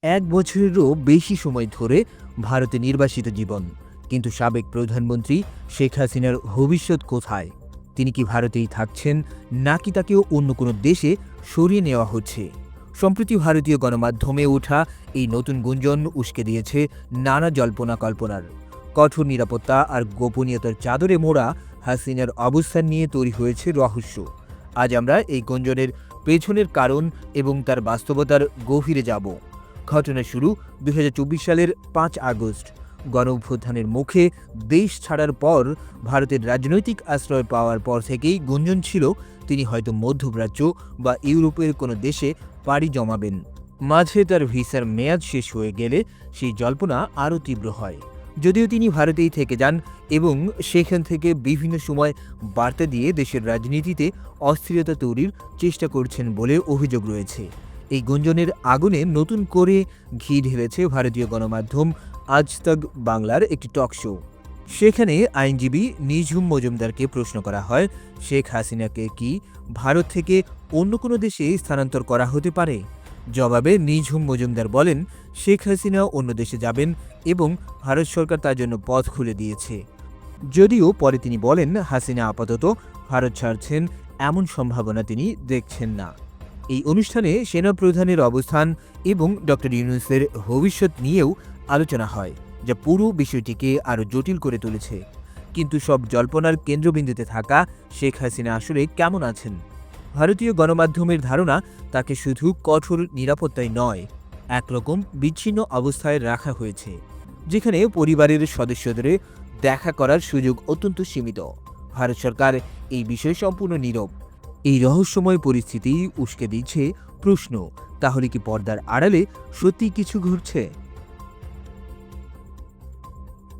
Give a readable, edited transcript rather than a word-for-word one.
এক বছরেরও বেশি সময় ধরে ভারতে নির্বাসিত জীবন, কিন্তু সাবেক প্রধানমন্ত্রী শেখ হাসিনার ভবিষ্যৎ কোথায়? তিনি কি ভারতেই থাকছেন, নাকি তাকেও অন্য কোনো দেশে সরিয়ে নেওয়া হচ্ছে? সম্প্রতি ভারতীয় গণমাধ্যমে ওঠা এই নতুন গুঞ্জন উস্কে দিয়েছে নানা জল্পনা কল্পনার। কঠোর নিরাপত্তা আর গোপনীয়তার চাদরে মোড়া হাসিনার অবস্থান নিয়ে তৈরি হয়েছে রহস্য। আজ আমরা এই গুঞ্জনের পেছনের কারণ এবং তার বাস্তবতার গভীরে যাব। ঘটনা শুরু 2024 সালের 5 আগস্ট। গণঅভ্যুত্থানের মুখে দেশ ছাড়ার পর ভারতের রাজনৈতিক আশ্রয় পাওয়ার পর থেকেই গুঞ্জন ছিল তিনি হয়তো মধ্যপ্রাচ্য বা ইউরোপের কোনো দেশে পাড়ি জমাবেন। মাঝে তার ভিসার মেয়াদ শেষ হয়ে গেলে সেই জল্পনা আরও তীব্র হয়। যদিও তিনি ভারতেই থেকে যান এবং সেখান থেকে বিভিন্ন সময় বার্তা দিয়ে দেশের রাজনীতিতে অস্থিরতা তৈরির চেষ্টা করছেন বলে অভিযোগ রয়েছে। এই গুঞ্জনের আগুনে নতুন করে ঘি ঢেলেছে ভারতীয় গণমাধ্যম আজ তাক বাংলার একটি টক শো। সেখানে আইনজীবী নিঝুম মজুমদারকে প্রশ্ন করা হয়, শেখ হাসিনাকে কি ভারত থেকে অন্য কোনো দেশে স্থানান্তর করা হতে পারে? জবাবে নিঝুম মজুমদার বলেন, শেখ হাসিনা অন্য দেশে যাবেন এবং ভারত সরকার তার জন্য পথ খুলে দিয়েছে। যদিও পরে তিনি বলেন, হাসিনা আপাতত ভারত ছাড়ছেন এমন সম্ভাবনা তিনি দেখছেন না। এই অনুষ্ঠানে সেনাপ্রধানের অবস্থান এবং ডক্টর ইউনূসের ভবিষ্যৎ নিয়েও আলোচনা হয়, যা পুরো বিষয়টিকে আরও জটিল করে তুলেছে। কিন্তু সব জল্পনার কেন্দ্রবিন্দুতে থাকা শেখ হাসিনা আসলে কেমন আছেন? ভারতীয় গণমাধ্যমের ধারণা, তাকে শুধু কঠোর নিরাপত্তায় নয়, একরকম বিচ্ছিন্ন অবস্থায় রাখা হয়েছে, যেখানে পরিবারের সদস্যদের দেখা করার সুযোগ অত্যন্ত সীমিত। ভারত সরকার এই বিষয়ে সম্পূর্ণ নীরব। এই রহস্যময় পরিস্থিতি উস্কে দিচ্ছে প্রশ্ন, তাহলে কি পর্দার আড়ালে সত্যি কিছু ঘটছে?